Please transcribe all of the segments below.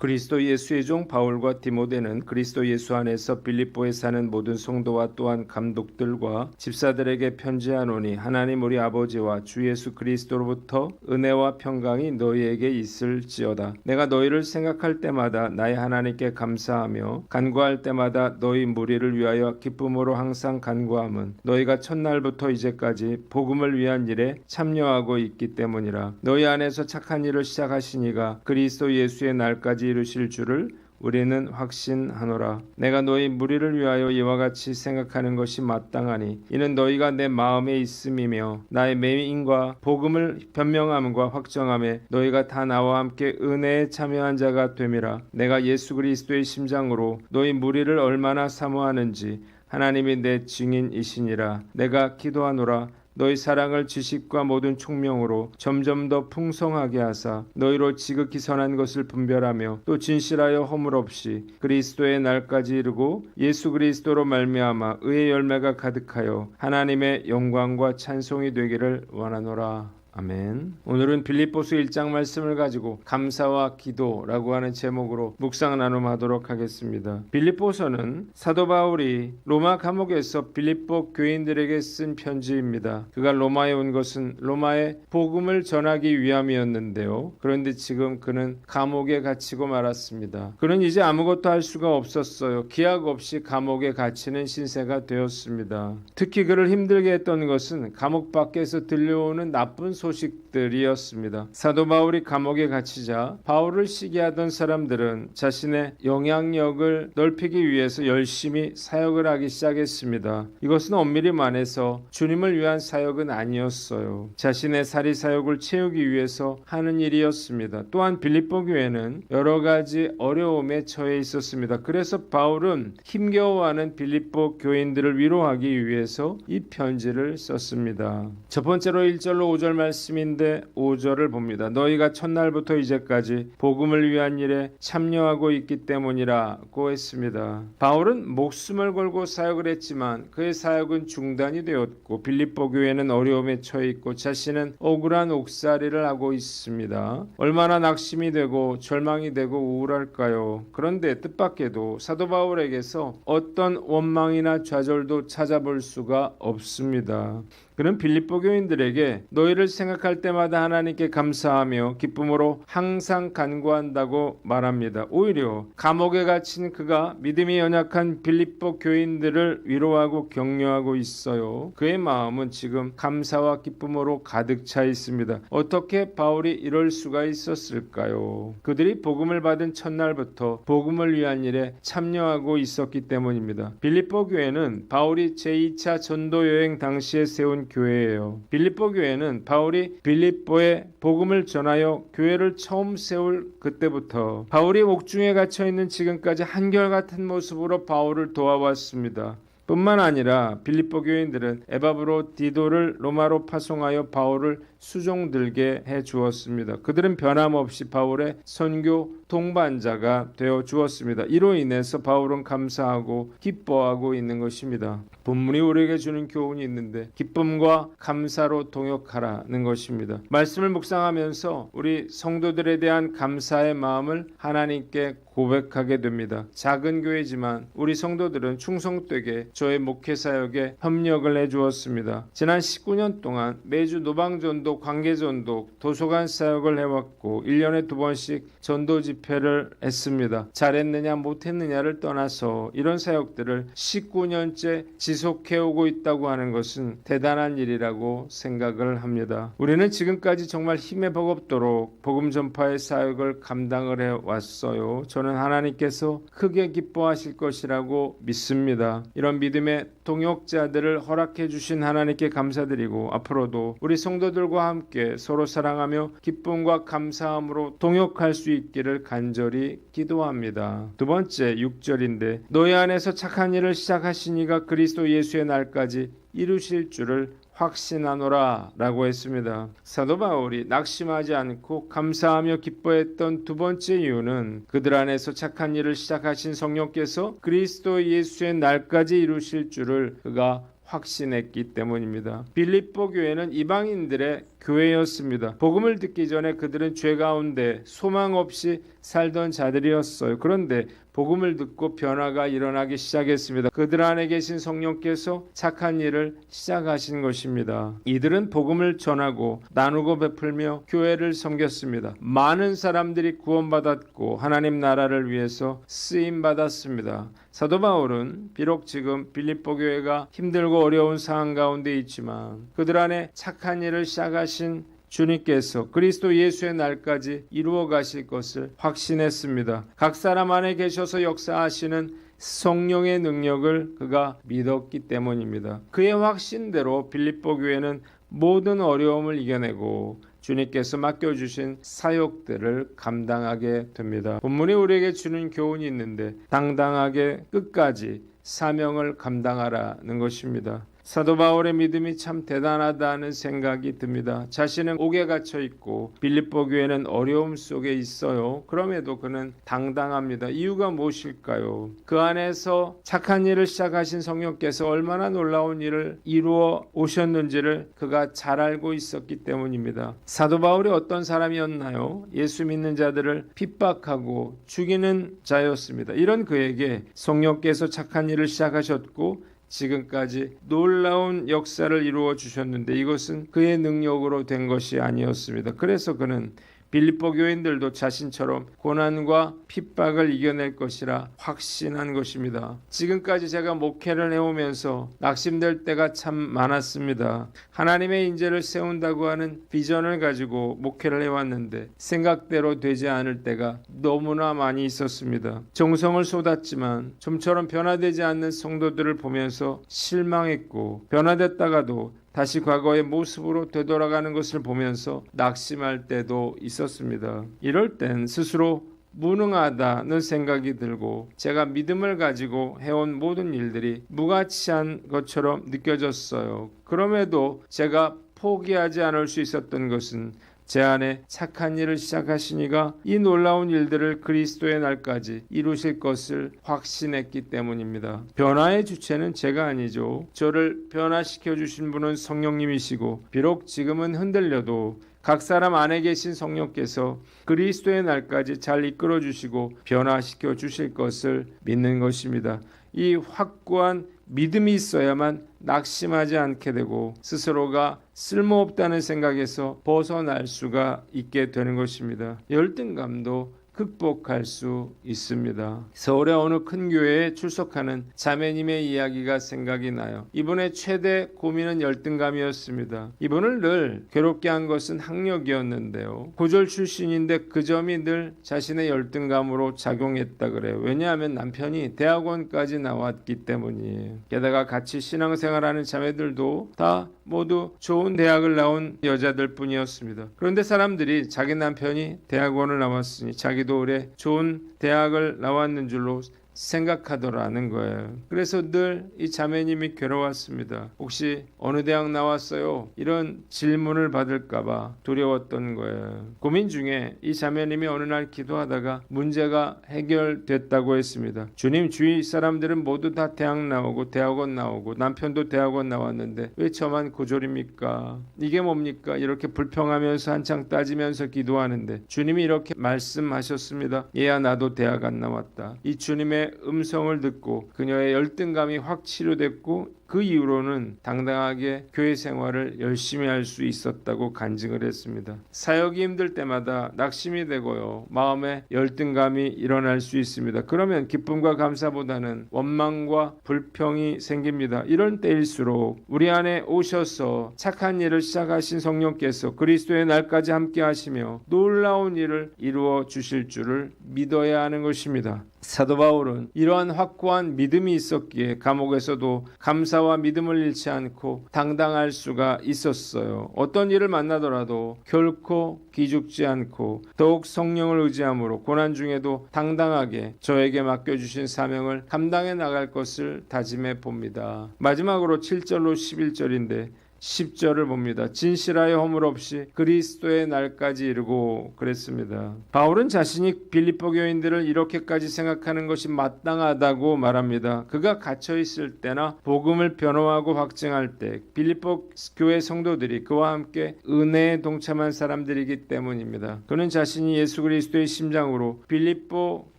그리스도 예수의 종 바울과 디모데는 그리스도 예수 안에서 빌립보에 사는 모든 성도와 또한 감독들과 집사들에게 편지하노니 하나님 우리 아버지와 주 예수 그리스도로부터 은혜와 평강이 너희에게 있을지어다. 내가 너희를 생각할 때마다 나의 하나님께 감사하며 간구할 때마다 너희 무리를 위하여 기쁨으로 항상 간구함은 너희가 첫날부터 이제까지 복음을 위한 일에 참여하고 있기 때문이라. 너희 안에서 착한 일을 시작하시니가 그리스도 예수의 날까지 이루실 줄을 우리는 확신하노라. 내가 너희 무리를 위하여 이와 같이 생각하는 것이 마땅하니 이는 너희가 내 마음에 있음이며 나의 맹인과 복음을 변명함과 확정함에 너희가 다 나와 함께 은혜에 참여한 자가 됨이라. 내가 예수 그리스도의 심장으로 너희 무리를 얼마나 사모하는지 하나님이 내 증인이시니라. 내가 기도하노라. 너희 사랑을 지식과 모든 총명으로 점점 더 풍성하게 하사 너희로 지극히 선한 것을 분별하며 또 진실하여 허물 없이 그리스도의 날까지 이르고 예수 그리스도로 말미암아 의의 열매가 가득하여 하나님의 영광과 찬송이 되기를 원하노라. 아멘. 오늘은 빌립보서 1장 말씀을 가지고 감사와 기도라고 하는 제목으로 묵상 나눔하도록 하겠습니다. 빌립보서는 사도 바울이 로마 감옥에서 빌립보 교인들에게 쓴 편지입니다. 그가 로마에 온 것은 로마에 복음을 전하기 위함이었는데요. 그런데 지금 그는 감옥에 갇히고 말았습니다. 그는 이제 아무것도 할 수가 없었어요. 기약 없이 감옥에 갇히는 신세가 되었습니다. 특히 그를 힘들게 했던 것은 감옥 밖에서 들려오는 나쁜 소식들이었습니다. 사도 바울이 감옥에 갇히자 바울을 시기하던 사람들은 자신의 영향력을 넓히기 위해서 열심히 사역을 하기 시작했습니다. 이것은 엄밀히 말해서 주님을 위한 사역은 아니었어요. 자신의 사리 사역을 채우기 위해서 하는 일이었습니다. 또한 빌립보 교회는 여러 가지 어려움에 처해 있었습니다. 그래서 바울은 힘겨워하는 빌립보 교인들을 위로하기 위해서 이 편지를 썼습니다. 첫 번째로 1절로 5절 말씀인데 5절을 봅니다. 너희가 첫날부터 이제까지 복음을 위한 일에 참여하고 있기 때문이라고 했습니다. 바울은 목숨을 걸고 사역을 했지만 그의 사역은 중단이 되었고 빌립보 교회는 어려움에 처해 있고 자신은 억울한 옥살이를 하고 있습니다. 얼마나 낙심이 되고 절망이 되고 우울할까요? 그런데 뜻밖에도 사도 바울에게서 어떤 원망이나 좌절도 찾아볼 수가 없습니다. 그는 빌립보 교인들에게 너희를 생각할 때마다 하나님께 감사하며 기쁨으로 항상 간구한다고 말합니다. 오히려 감옥에 갇힌 그가 믿음이 연약한 빌립보 교인들을 위로하고 격려하고 있어요. 그의 마음은 지금 감사와 기쁨으로 가득 차 있습니다. 어떻게 바울이 이럴 수가 있었을까요? 그들이 복음을 받은 첫날부터 복음을 위한 일에 참여하고 있었기 때문입니다. 빌립보 교회는 바울이 제2차 전도 여행 당시에 세운 교회예요. 빌립보 교회는 바울이 빌립보에 복음을 전하여 교회를 처음 세울 그때부터 바울이 옥중에 갇혀 있는 지금까지 한결같은 모습으로 바울을 도와왔습니다. 뿐만 아니라 빌립보 교인들은 에바브로디도를 로마로 파송하여 바울을 수종들게 해 주었습니다. 그들은 변함없이 바울의 선교 동반자가 되어 주었습니다. 이로 인해서 바울은 감사하고 기뻐하고 있는 것입니다. 본문이 우리에게 주는 교훈이 있는데 기쁨과 감사로 동역하라는 것입니다. 말씀을 묵상하면서 우리 성도들에 대한 감사의 마음을 하나님께 고백하게 됩니다. 작은 교회지만 우리 성도들은 충성되게 저의 목회 사역에 협력을 해주었습니다. 지난 19년 동안 매주 노방전도, 관계전도, 도서관 사역을 해왔고 1년에 2번씩 전도 집회를 했습니다. 잘했느냐 못했느냐를 떠나서 이런 사역들을 19년째 지속해오고 있다고 하는 것은 대단한 일이라고 생각을 합니다. 우리는 지금까지 정말 힘에 버겁도록 복음 전파의 사역을 감당을 해왔어요. 저는 하나님께서 크게 기뻐하실 것이라고 믿습니다. 이런 믿음의 동역자들을 허락해 주신 하나님께 감사드리고 앞으로도 우리 성도들과 함께 서로 사랑하며 기쁨과 감사함으로 동역할 수 있기를 간절히 기도합니다. 두 번째 6절인데 너희 안에서 착한 일을 시작하시니가 그리스도 예수의 날까지 이루실 줄을 확신하노라 라고 했습니다. 사도 바울이 낙심하지 않고 감사하며 기뻐했던 두 번째 이유는 그들 안에서 착한 일을 시작하신 성령께서 그리스도 예수의 날까지 이루실 줄을 그가 확신했기 때문입니다. 빌립보 교회는 이방인들의 교회였습니다. 복음을 듣기 전에 그들은 죄 가운데 소망 없이 살던 자들이었어요. 그런데 복음을 듣고 변화가 일어나기 시작했습니다. 그들 안에 계신 성령께서 착한 일을 시작하신 것입니다. 이들은 복음을 전하고 나누고 베풀며 교회를 섬겼습니다. 많은 사람들이 구원받았고 하나님 나라를 위해서 쓰임받았습니다. 사도 바울은 비록 지금 빌립보 교회가 힘들고 어려운 상황 가운데 있지만 그들 안에 착한 일을 시작하신 주님께서 그리스도 예수의 날까지 이루어 가실 것을 확신했습니다. 각 사람 안에 계셔서 역사하시는 성령의 능력을 그가 믿었기 때문입니다. 그의 확신대로 빌립보 교회는 모든 어려움을 이겨내고 주님께서 맡겨주신 사역들을 감당하게 됩니다. 본문이 우리에게 주는 교훈이 있는데 당당하게 끝까지 사명을 감당하라는 것입니다. 사도 바울의 믿음이 참 대단하다는 생각이 듭니다. 자신은 옥에 갇혀 있고 빌립보 교회는 어려움 속에 있어요. 그럼에도 그는 당당합니다. 이유가 무엇일까요? 그 안에서 착한 일을 시작하신 성령께서 얼마나 놀라운 일을 이루어 오셨는지를 그가 잘 알고 있었기 때문입니다. 사도 바울이 어떤 사람이었나요? 예수 믿는 자들을 핍박하고 죽이는 자였습니다. 이런 그에게 성령께서 착한 일을 시작하셨고 지금까지 놀라운 역사를 이루어 주셨는데 이것은 그의 능력으로 된 것이 아니었습니다. 그래서 그는 빌립보 교인들도 자신처럼 고난과 핍박을 이겨낼 것이라 확신한 것입니다. 지금까지 제가 목회를 해오면서 낙심될 때가 참 많았습니다. 하나님의 인재를 세운다고 하는 비전을 가지고 목회를 해왔는데 생각대로 되지 않을 때가 너무나 많이 있었습니다. 정성을 쏟았지만 좀처럼 변화되지 않는 성도들을 보면서 실망했고 변화됐다가도 다시 과거의 모습으로 되돌아가는 것을 보면서 낙심할 때도 있었습니다. 이럴 땐 스스로 무능하다는 생각이 들고 제가 믿음을 가지고 해온 모든 일들이 무가치한 것처럼 느껴졌어요. 그럼에도 제가 포기하지 않을 수 있었던 것은 제 안에 착한 일을 시작하시니가 이 놀라운 일들을 그리스도의 날까지 이루실 것을 확신했기 때문입니다. 변화의 주체는 제가 아니죠. 저를 변화시켜 주신 분은 성령님이시고 비록 지금은 흔들려도 각 사람 안에 계신 성령께서 그리스도의 날까지 잘 이끌어 주시고 변화시켜 주실 것을 믿는 것입니다. 이 확고한 믿음이 있어야만 낙심하지 않게 되고 스스로가 쓸모없다는 생각에서 벗어날 수가 있게 되는 것입니다. 열등감도 극복할 수 있습니다. 서울의 어느 큰 교회에 출석하는 자매님의 이야기가 생각이 나요. 이분의 최대 고민은 열등감이었습니다. 이분을 늘 괴롭게 한 것은 학력이었는데요. 고졸 출신인데 그 점이 늘 자신의 열등감으로 작용했다 그래요. 왜냐하면 남편이 대학원까지 나왔기 때문이에요. 게다가 같이 신앙생활하는 자매들도 다 모두 좋은 대학을 나온 여자들 뿐이었습니다. 그런데 사람들이 자기 남편이 대학원을 나왔으니 자기도 올해 좋은 대학을 나왔는 줄로 생각하더라는 거예요. 그래서 늘 이 자매님이 괴로웠습니다. 혹시 어느 대학 나왔어요? 이런 질문을 받을까봐 두려웠던 거예요. 고민 중에 이 자매님이 어느 날 기도하다가 문제가 해결됐다고 했습니다. 주님, 주위 사람들은 모두 다 대학 나오고 대학원 나오고 남편도 대학원 나왔는데 왜 저만 고졸입니까? 이게 뭡니까? 이렇게 불평하면서 한창 따지면서 기도하는데 주님이 이렇게 말씀하셨습니다. 얘야, 나도 대학 안 나왔다. 이 주님의 음성을 듣고 그녀의 열등감이 확 치료됐고 그 이후로는 당당하게 교회 생활을 열심히 할 수 있었다고 간증을 했습니다. 사역이 힘들 때마다 낙심이 되고요. 마음에 열등감이 일어날 수 있습니다. 그러면 기쁨과 감사보다는 원망과 불평이 생깁니다. 이런 때일수록 우리 안에 오셔서 착한 일을 시작하신 성령께서 그리스도의 날까지 함께 하시며 놀라운 일을 이루어 주실 줄을 믿어야 하는 것입니다. 사도 바울은 이러한 확고한 믿음이 있었기에 감옥에서도 감사와 믿음을 잃지 않고 당당할 수가 있었어요. 어떤 일을 만나더라도 결코 기죽지 않고 더욱 성령을 의지함으로 고난 중에도 당당하게 저에게 맡겨주신 사명을 감당해 나갈 것을 다짐해 봅니다. 마지막으로 7절로 11절인데 10절을 봅니다. 진실하여 허물 없이 그리스도의 날까지 이르고 그랬습니다. 바울은 자신이 빌립보 교인들을 이렇게까지 생각하는 것이 마땅하다고 말합니다. 그가 갇혀 있을 때나 복음을 변호하고 확증할 때 빌립보 교회 성도들이 그와 함께 은혜에 동참한 사람들이기 때문입니다. 그는 자신이 예수 그리스도의 심장으로 빌립보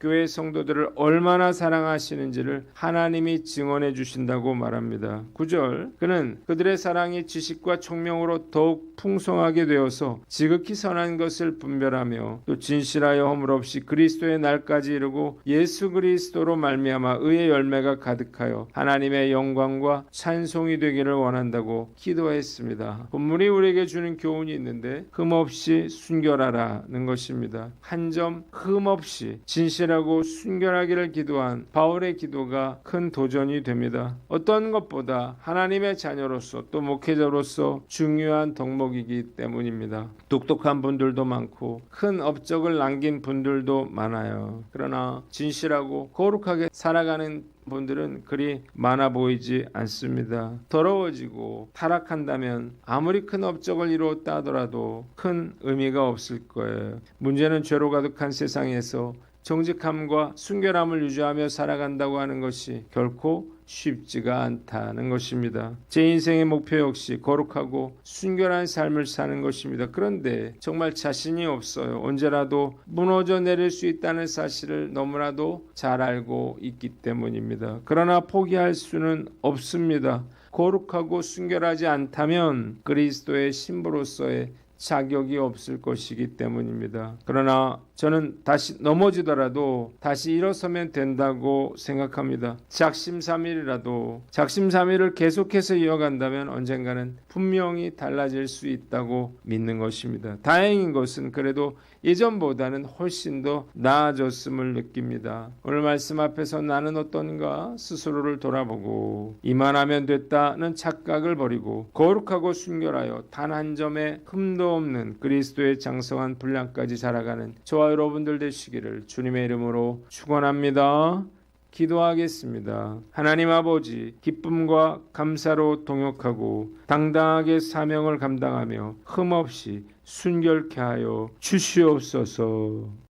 교회 성도들을 얼마나 사랑하시는지를 하나님이 증언해 주신다고 말합니다. 9절 그는 그들의 사랑이 지식과 총명으로 더욱 풍성하게 되어서 지극히 선한 것을 분별하며 또 진실하여 허물 없이 그리스도의 날까지 이르고 예수 그리스도로 말미암아 의의 열매가 가득하여 하나님의 영광과 찬송이 되기를 원한다고 기도했습니다. 본문이 우리에게 주는 교훈이 있는데 흠없이 순결하라는 것입니다. 한 점 흠없이 진실하고 순결하기를 기도한 바울의 기도가 큰 도전이 됩니다. 어떤 것보다 하나님의 자녀로서 또 목회자로서 중요한 덕목이기 때문입니다. 똑똑한 분들도 많고 큰 업적을 남긴 분들도 많아요. 그러나 진실하고 거룩하게 살아가는 분들은 그리 많아 보이지 않습니다. 더러워지고 타락한다면 아무리 큰 업적을 이루었다 하더라도 큰 의미가 없을 거예요. 문제는 죄로 가득한 세상에서 정직함과 순결함을 유지하며 살아간다고 하는 것이 결코 쉽지가 않다는 것입니다. 제 인생의 목표 역시 거룩하고 순결한 삶을 사는 것입니다. 그런데 정말 자신이 없어요. 언제라도 무너져 내릴 수 있다는 사실을 너무나도 잘 알고 있기 때문입니다. 그러나 포기할 수는 없습니다. 거룩하고 순결하지 않다면 그리스도의 신부로서의 자격이 없을 것이기 때문입니다. 그러나 저는 다시 넘어지더라도 다시 일어서면 된다고 생각합니다. 작심삼일을 계속해서 이어간다면 언젠가는 분명히 달라질 수 있다고 믿는 것입니다. 다행인 것은 그래도 예전보다는 훨씬 더 나아졌음을 느낍니다. 오늘 말씀 앞에서 나는 어떤가 스스로를 돌아보고 이만하면 됐다는 착각을 버리고 거룩하고 순결하여 단 한 점의 흠도 없는 그리스도의 장성한 분량까지 자라가는 저와 여러분들 되시기를 주님의 이름으로 축원합니다. 기도하겠습니다. 하나님 아버지, 기쁨과 감사로 동역하고 당당하게 사명을 감당하며 흠없이 순결케 하여 주시옵소서.